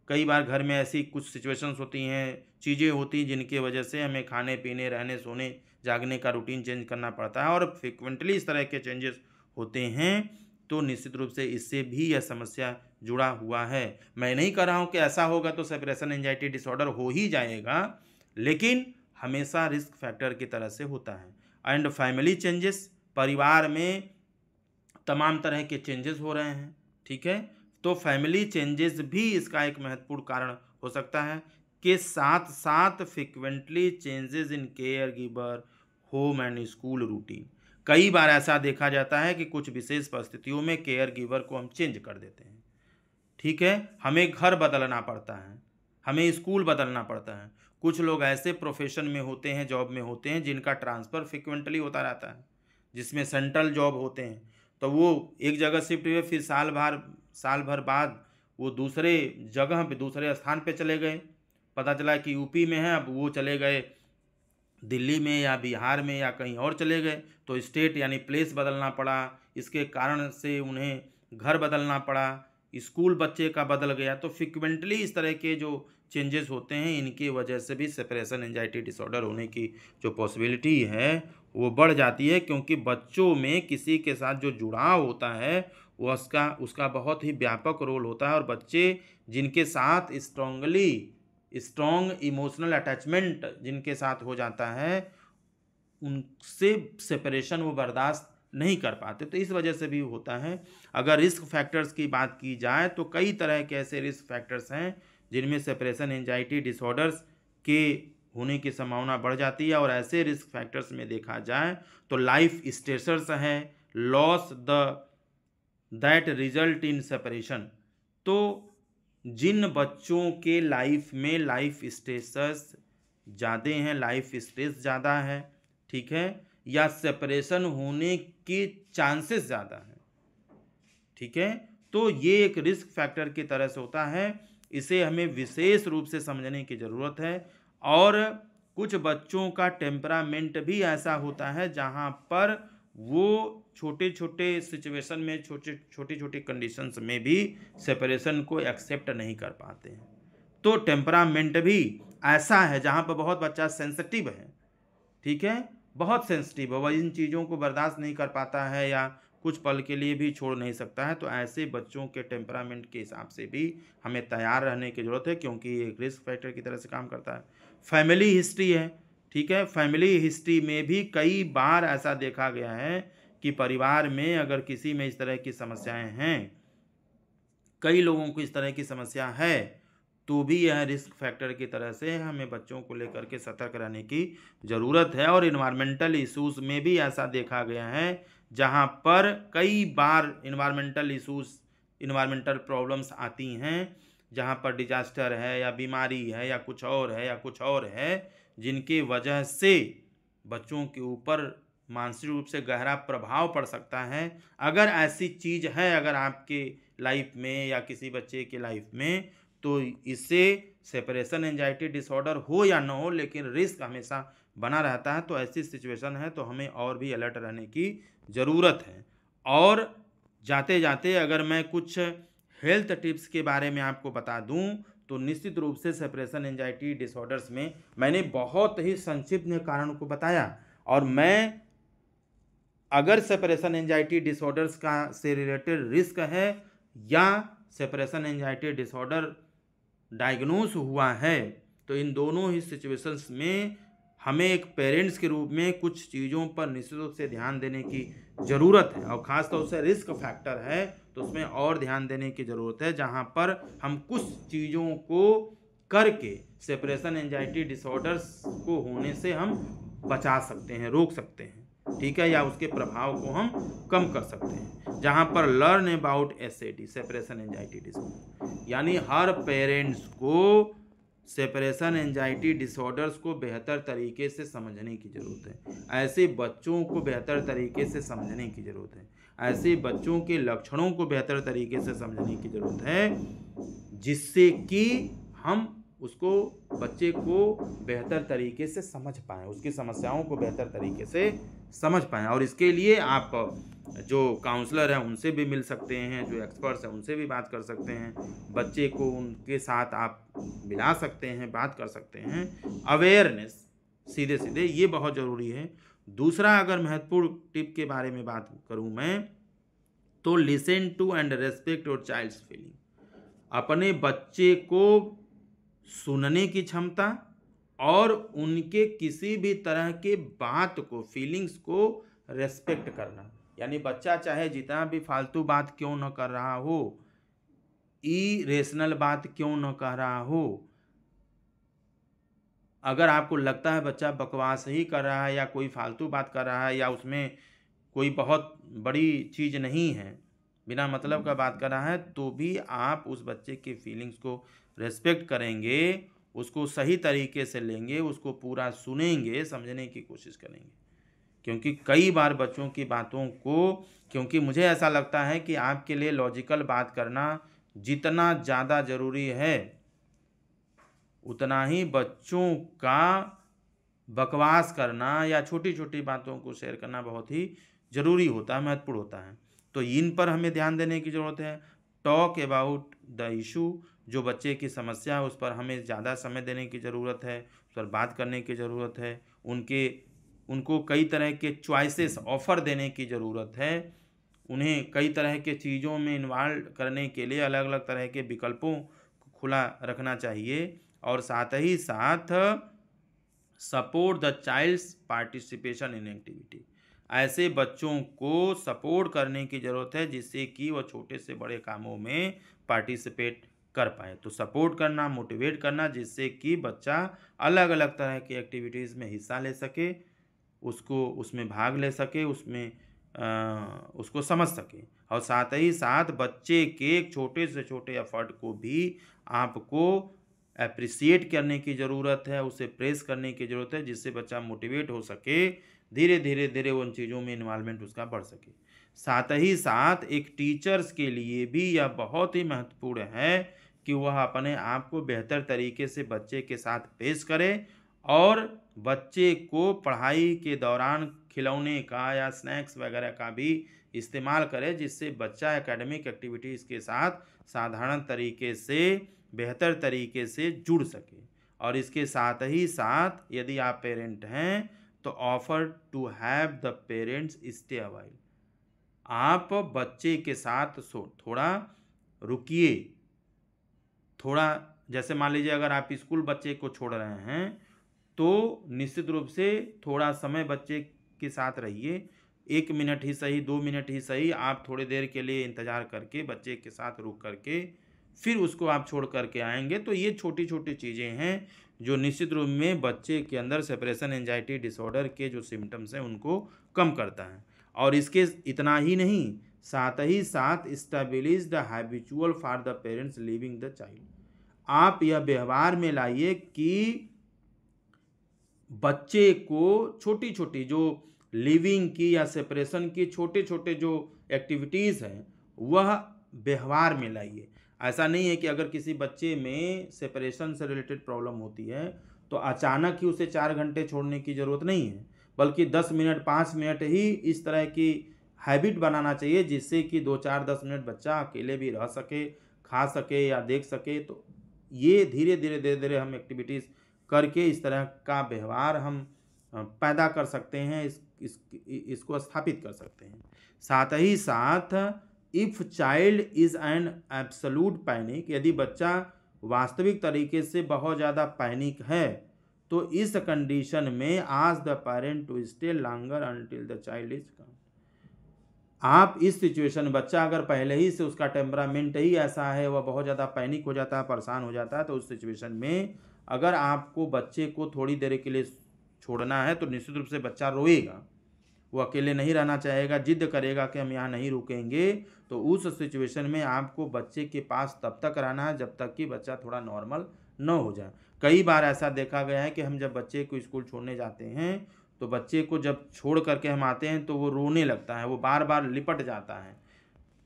कई बार घर में ऐसी कुछ सिचुएशंस होती हैं, चीज़ें होती हैं जिनकी वजह से हमें खाने पीने, रहने सोने, जागने का रूटीन चेंज करना पड़ता है, और फ्रिक्वेंटली इस तरह के चेंजेस होते हैं, तो निश्चित रूप से इससे भी यह समस्या जुड़ा हुआ है। मैं नहीं कह रहा हूँ कि ऐसा होगा तो सेपरेशन एंजाइटी डिसऑर्डर हो ही जाएगा, लेकिन हमेशा रिस्क फैक्टर की तरह से होता है। एंड फैमिली चेंजेस, परिवार में तमाम तरह के चेंजेस हो रहे हैं, ठीक है, तो फैमिली चेंजेस भी इसका एक महत्वपूर्ण कारण हो सकता है, के साथ साथ frequently changes in care giver, home and school routine. कई बार ऐसा देखा जाता है कि कुछ विशेष परिस्थितियों में केयर गिवर को हम चेंज कर देते हैं, ठीक है, हमें घर बदलना पड़ता है, हमें स्कूल बदलना पड़ता है। कुछ लोग ऐसे प्रोफेशन में होते हैं, जॉब में होते हैं, जिनका ट्रांसफ़र फ्रिक्वेंटली होता रहता है, जिसमें सेंट्रल जॉब होते हैं, तो वो एक जगह शिफ्ट हुए, फिर साल भर बाद वो दूसरे जगह पे, दूसरे स्थान पे चले गए, पता चला कि यूपी में है, अब वो चले गए दिल्ली में या बिहार में या कहीं और चले गए, तो स्टेट यानी प्लेस बदलना पड़ा, इसके कारण से उन्हें घर बदलना पड़ा, स्कूल बच्चे का बदल गया। तो फ्रिक्वेंटली इस तरह के जो चेंजेस होते हैं, इनकी वजह से भी सेपरेशन एंजाइटी डिसऑर्डर होने की जो पॉसिबिलिटी है वो बढ़ जाती है, क्योंकि बच्चों में किसी के साथ जो जुड़ाव होता है वो उसका बहुत ही व्यापक रोल होता है, और बच्चे जिनके साथ स्ट्रॉन्ग इमोशनल अटैचमेंट जिनके साथ हो जाता है, उनसे सेपरेशन वो बर्दाश्त नहीं कर पाते, तो इस वजह से भी होता है। अगर रिस्क फैक्टर्स की बात की जाए तो कई तरह के ऐसे रिस्क फैक्टर्स हैं जिनमें सेपरेशन एंजाइटी डिसऑर्डर्स के होने की संभावना बढ़ जाती है, और ऐसे रिस्क फैक्टर्स में देखा जाए तो लाइफ स्ट्रेसर्स हैं, loss that result in separation. तो जिन बच्चों के लाइफ में लाइफ स्ट्रेसर्स ज़्यादा हैं, लाइफ स्ट्रेस ज़्यादा है, ठीक है, या सेपरेशन होने के चांसेस ज़्यादा हैं। ठीक है, तो ये एक रिस्क फैक्टर की तरह से होता है, इसे हमें विशेष रूप से समझने की ज़रूरत है। और कुछ बच्चों का टेम्परामेंट भी ऐसा होता है जहाँ पर वो छोटे छोटे सिचुएशन में, छोटी छोटी कंडीशंस में भी सेपरेशन को एक्सेप्ट नहीं कर पाते हैं। तो टेम्परामेंट भी ऐसा है जहाँ पर बहुत बच्चा सेंसिटिव है, ठीक है, बहुत सेंसिटिव है, वह इन चीज़ों को बर्दाश्त नहीं कर पाता है या कुछ पल के लिए भी छोड़ नहीं सकता है। तो ऐसे बच्चों के टेम्परामेंट के हिसाब से भी हमें तैयार रहने की ज़रूरत है, क्योंकि ये एक रिस्क फैक्टर की तरह से काम करता है। फैमिली हिस्ट्री है, ठीक है, फैमिली हिस्ट्री में भी कई बार ऐसा देखा गया है कि परिवार में अगर किसी में इस तरह की समस्याएं हैं, कई लोगों को इस तरह की समस्या है, तो भी यह रिस्क फैक्टर की तरह से हमें बच्चों को लेकर के सतर्क रहने की ज़रूरत है। और इन्वायरमेंटल इश्यूज़ में भी ऐसा देखा गया है जहाँ पर कई बार इन्वायरमेंटल प्रॉब्लम्स आती हैं, जहाँ पर डिजास्टर है या बीमारी है या कुछ और है या कुछ और है, जिनके वजह से बच्चों के ऊपर मानसिक रूप से गहरा प्रभाव पड़ सकता है। अगर ऐसी चीज़ है अगर आपके लाइफ में या किसी बच्चे के लाइफ में, तो इससे सेपरेशन एंजाइटी डिसऑर्डर हो या ना हो, लेकिन रिस्क हमेशा बना रहता है। तो ऐसी सिचुएशन है तो हमें और भी अलर्ट रहने की ज़रूरत है। और जाते जाते अगर मैं कुछ हेल्थ टिप्स के बारे में आपको बता दूं, तो निश्चित रूप से सेपरेशन एंजाइटी डिसऑर्डर्स में मैंने बहुत ही संक्षिप्त में कारण को बताया। और मैं अगर सेपरेशन एंजाइटी डिसऑर्डर्स का से रिलेटेड रिस्क है या सेपरेशन एंजाइटी डिसऑर्डर डायग्नोस हुआ है, तो इन दोनों ही सिचुएशंस में हमें एक पेरेंट्स के रूप में कुछ चीज़ों पर निश्चित रूप से ध्यान देने की ज़रूरत है। और ख़ास तौर से रिस्क फैक्टर है तो उसमें और ध्यान देने की ज़रूरत है, जहाँ पर हम कुछ चीज़ों को करके सेपरेशन एंजाइटी डिसऑर्डर्स को होने से हम बचा सकते हैं, रोक सकते हैं, ठीक है, या उसके प्रभाव को हम कम कर सकते हैं। जहाँ पर learn about SAD, separation anxiety disorder, यानी हर पेरेंट्स को सेपरेशन एंजाइटी डिसऑर्डर्स को बेहतर तरीके से समझने की ज़रूरत है। ऐसे बच्चों को बेहतर तरीके से समझने की ज़रूरत है, ऐसे बच्चों के लक्षणों को बेहतर तरीके से समझने की ज़रूरत है, जिससे कि हम उसको, बच्चे को बेहतर तरीके से समझ पाएँ, उसकी समस्याओं को बेहतर तरीके से समझ पाएँ। और इसके लिए आप जो काउंसलर हैं उनसे भी मिल सकते हैं, जो एक्सपर्ट्स हैं उनसे भी बात कर सकते हैं, बच्चे को उनके साथ आप मिला सकते हैं, बात कर सकते हैं। अवेयरनेस सीधे सीधे ये बहुत ज़रूरी है। दूसरा अगर महत्वपूर्ण टिप के बारे में बात करूं मैं, तो listen to and respect your child's feeling. अपने बच्चे को सुनने की क्षमता और उनके किसी भी तरह के बात को, फीलिंग्स को रेस्पेक्ट करना, यानी बच्चा चाहे जितना भी फालतू बात क्यों न कर रहा हो, इरेशनल बात क्यों न कह रहा हो, अगर आपको लगता है बच्चा बकवास ही कर रहा है या कोई फालतू बात कर रहा है या उसमें कोई बहुत बड़ी चीज़ नहीं है, बिना मतलब का बात कर रहा है, तो भी आप उस बच्चे के फीलिंग्स को रेस्पेक्ट करेंगे, उसको सही तरीके से लेंगे, उसको पूरा सुनेंगे, समझने की कोशिश करेंगे। क्योंकि कई बार बच्चों की बातों को, क्योंकि मुझे ऐसा लगता है कि आपके लिए लॉजिकल बात करना जितना ज़्यादा ज़रूरी है, उतना ही बच्चों का बकवास करना या छोटी छोटी बातों को शेयर करना बहुत ही ज़रूरी होता है, महत्वपूर्ण होता है। तो इन पर हमें ध्यान देने की ज़रूरत है। टॉक अबाउट द इशू, जो बच्चे की समस्या है उस पर हमें ज़्यादा समय देने की ज़रूरत है, उस पर बात करने की ज़रूरत है, उनको कई तरह के चॉइसेस ऑफ़र देने की ज़रूरत है, उन्हें कई तरह के चीज़ों में इन्वॉल्व करने के लिए अलग अलग तरह के विकल्पों को खुला रखना चाहिए। और साथ ही साथ support the child's participation in activity, ऐसे बच्चों को सपोर्ट करने की ज़रूरत है जिससे कि वह छोटे से बड़े कामों में पार्टिसिपेट कर पाए। तो सपोर्ट करना, मोटिवेट करना, जिससे कि बच्चा अलग अलग तरह की एक्टिविटीज़ में हिस्सा ले सके, उसको उसमें भाग ले सके, उसमें उसको समझ सके। और साथ ही साथ बच्चे के एक छोटे से छोटे एफर्ट को भी आपको अप्रिसिएट करने की ज़रूरत है, उसे प्रेस करने की ज़रूरत है, जिससे बच्चा मोटिवेट हो सके, धीरे धीरे धीरे उन चीज़ों में इन्वॉल्वमेंट उसका बढ़ सके। साथ ही साथ एक टीचर्स के लिए भी यह बहुत ही महत्वपूर्ण है कि वह अपने आप को बेहतर तरीके से बच्चे के साथ पेश करे और बच्चे को पढ़ाई के दौरान खिलौने का या स्नैक्स वगैरह का भी इस्तेमाल करे, जिससे बच्चा एकेडमिक एक्टिविटीज़ के साथ साधारण तरीके से बेहतर तरीके से जुड़ सके। और इसके साथ ही साथ यदि आप पेरेंट हैं तो offer to have the parents stay awhile, आप बच्चे के साथ थोड़ा रुकिए, थोड़ा जैसे मान लीजिए अगर आप स्कूल बच्चे को छोड़ रहे हैं तो निश्चित रूप से थोड़ा समय बच्चे के साथ रहिए, 1 मिनट ही सही 2 मिनट ही सही, आप थोड़ी देर के लिए इंतज़ार करके बच्चे के साथ रुक करके फिर उसको आप छोड़ करके आएंगे। तो ये छोटी छोटी चीज़ें हैं जो निश्चित रूप में बच्चे के अंदर सेपरेशन एंजाइटी डिसऑर्डर के जो सिम्टम्स हैं उनको कम करता है। और इसके इतना ही नहीं, साथ ही साथ स्टेबलिश the habitual for the parents living the child, आप यह व्यवहार में लाइए कि बच्चे को छोटी छोटी जो लिविंग की या सेपरेशन की छोटे छोटे जो एक्टिविटीज़ हैं वह व्यवहार में लाइए। ऐसा नहीं है कि अगर किसी बच्चे में सेपरेशन से रिलेटेड प्रॉब्लम होती है तो अचानक ही उसे 4 घंटे छोड़ने की ज़रूरत नहीं है, बल्कि 10 मिनट 5 मिनट ही इस तरह की हैबिट बनाना चाहिए, जिससे कि 2-4-10 मिनट बच्चा अकेले भी रह सके, खा सके या देख सके। तो ये धीरे धीरे हम एक्टिविटीज़ करके इस तरह का व्यवहार हम पैदा कर सकते हैं, इसको स्थापित कर सकते हैं। साथ ही साथ if child is an absolute panic, यदि बच्चा वास्तविक तरीके से बहुत ज़्यादा पैनिक है तो इस कंडीशन में ask the parent to stay longer until the child is calm. आप इस सिचुएशन में बच्चा अगर पहले ही से उसका टेम्परामेंट ही ऐसा है, वह बहुत ज़्यादा पैनिक हो जाता है, परेशान हो जाता है, तो उस सिचुएशन में अगर आपको बच्चे को थोड़ी देर के लिए छोड़ना है तो निश्चित रूप से बच्चा रोएगा, वो अकेले नहीं रहना चाहेगा, जिद करेगा कि हम यहाँ नहीं रुकेंगे। तो उस सिचुएशन में आपको बच्चे के पास तब तक रहना है जब तक कि बच्चा थोड़ा नॉर्मल न हो जाए। कई बार ऐसा देखा गया है कि हम जब बच्चे को स्कूल छोड़ने जाते हैं तो बच्चे को जब छोड़ करके हम आते हैं तो वो रोने लगता है, वो बार बार लिपट जाता है,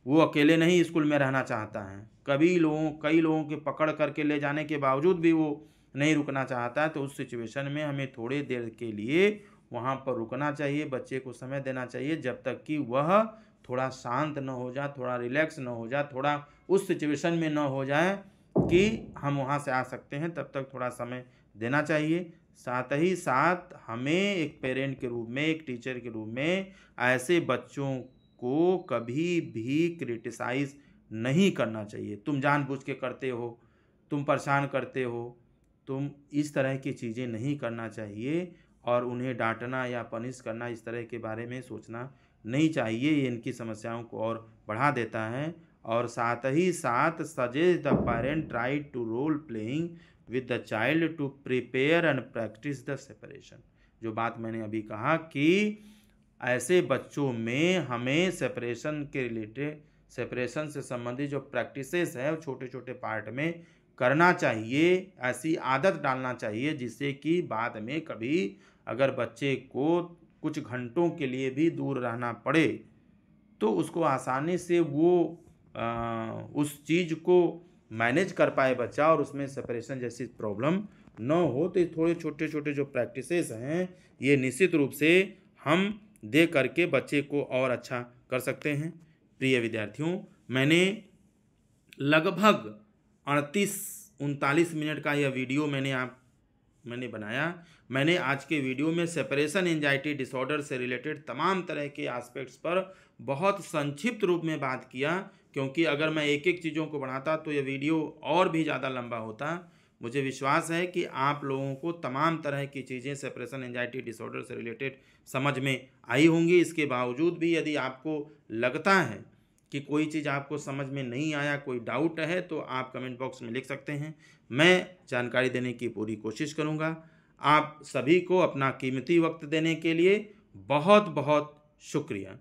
वो अकेले नहीं स्कूल में रहना चाहता है। कई लोगों के पकड़ करके ले जाने के बावजूद भी वो नहीं रुकना चाहता है। तो उस सिचुएशन में हमें थोड़ी देर के लिए वहाँ पर रुकना चाहिए, बच्चे को समय देना चाहिए जब तक कि वह थोड़ा शांत न हो जाए, थोड़ा रिलैक्स न हो जाए, थोड़ा उस सिचुएशन में न हो जाए कि हम वहाँ से आ सकते हैं, तब तक थोड़ा समय देना चाहिए। साथ ही साथ हमें एक पेरेंट के रूप में, एक टीचर के रूप में ऐसे बच्चों को कभी भी क्रिटिसाइज़ नहीं करना चाहिए। तुम जानबूझ के करते हो, तुम परेशान करते हो, तुम इस तरह की चीज़ें नहीं करना चाहिए। और उन्हें डांटना या पनिश करना, इस तरह के बारे में सोचना नहीं चाहिए, ये इनकी समस्याओं को और बढ़ा देता है। और साथ ही साथ suggest the parent try to role playing with the child to prepare and practice the separation. जो बात मैंने अभी कहा कि ऐसे बच्चों में हमें सेपरेशन के रिलेटेड, सेपरेशन से संबंधित जो प्रैक्टिसेस है छोटे छोटे पार्ट में करना चाहिए, ऐसी आदत डालना चाहिए जिससे कि बाद में कभी अगर बच्चे को कुछ घंटों के लिए भी दूर रहना पड़े तो उसको आसानी से वो उस चीज़ को मैनेज कर पाए बच्चा, और उसमें सेपरेशन जैसी प्रॉब्लम न हो। तो थोड़े छोटे छोटे जो प्रैक्टिसेस हैं ये निश्चित रूप से हम दे करके बच्चे को और अच्छा कर सकते हैं। प्रिय विद्यार्थियों, मैंने लगभग 38-39 मिनट का यह वीडियो मैंने बनाया। मैंने आज के वीडियो में सेपरेशन एंजाइटी डिसऑर्डर से रिलेटेड तमाम तरह के एस्पेक्ट्स पर बहुत संक्षिप्त रूप में बात किया, क्योंकि अगर मैं एक एक चीज़ों को बढ़ाता तो यह वीडियो और भी ज़्यादा लंबा होता। मुझे विश्वास है कि आप लोगों को तमाम तरह की चीज़ें सेपरेशन एंजाइटी डिसऑर्डर से रिलेटेड समझ में आई होंगी। इसके बावजूद भी यदि आपको लगता है कि कोई चीज़ आपको समझ में नहीं आया, कोई डाउट है, तो आप कमेंट बॉक्स में लिख सकते हैं, मैं जानकारी देने की पूरी कोशिश करूँगा। आप सभी को अपना कीमती वक्त देने के लिए बहुत बहुत शुक्रिया।